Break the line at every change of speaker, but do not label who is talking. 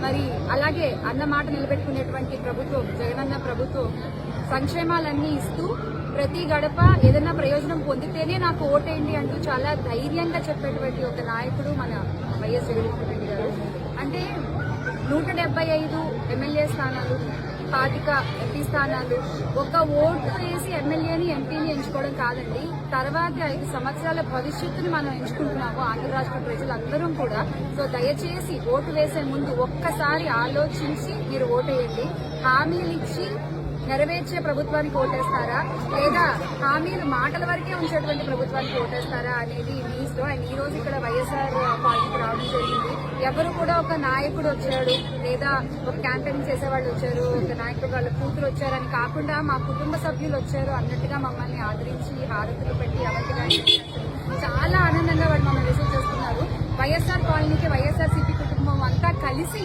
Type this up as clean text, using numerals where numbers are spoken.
మరి అలాగే అన్నమాట నిలబెట్టుకునేటువంటి ప్రభుత్వం, జగనన్న ప్రభుత్వం సంక్షేమాలన్నీ ఇస్తూ ప్రతి గడప ఏదైనా ప్రయోజనం పొందితేనే నాకు ఓటేయండి అంటూ చాలా ధైర్యంగా చెప్పేటువంటి ఒక నాయకుడు మన వైఎస్ జగన్మోహన్ రెడ్డి గారు. అంటే 175 ఎమ్మెల్యే స్థానాలు, 25 ఎంపీ స్థానాలు, ఒక ఓటు వేసి ఎమ్మెల్యేని ఎంపీని ఎంచుకోవడం కాదండి. తర్వాత 5 సంవత్సరాల భవిష్యత్తుని మనం ఎంచుకుంటున్నాము ఆంధ్ర రాష్ట్ర ప్రజలందరం కూడా. సో దయచేసి ఓటు వేసే ముందు ఒక్కసారి ఆలోచించి మీరు ఓటేయండి. హామీలు ఇచ్చి నెరవేర్చే ప్రభుత్వానికి ఓటేస్తారా, లేదా హామీలు మాటల వరకే ఉంచేటువంటి ప్రభుత్వానికి ఓటేస్తారా అనేది మీ ఇష్టం. అండ్ ఈ రోజు ఇక్కడ వైఎస్ఆర్ పార్టీకి రావడం జరిగింది. ఎవరు కూడా ఒక నాయకుడు వచ్చాడు, లేదా ఒక క్యాంపెయిన్ చేసేవాళ్ళు వచ్చారు, ఒక నాయకుడు వాళ్ళ కూతురు వచ్చారని కాకుండా మా కుటుంబ సభ్యులు వచ్చారు అన్నట్టుగా మమ్మల్ని ఆదరించి హారతులు పెట్టి అవన్నీ చాలా ఆనందంగా వాళ్ళు మమ్మల్ని రిసీవ్ చేస్తున్నారు. వైఎస్ఆర్ కాలనీకి వైఎస్ఆర్సీపీ కుటుంబం అంతా కలిసి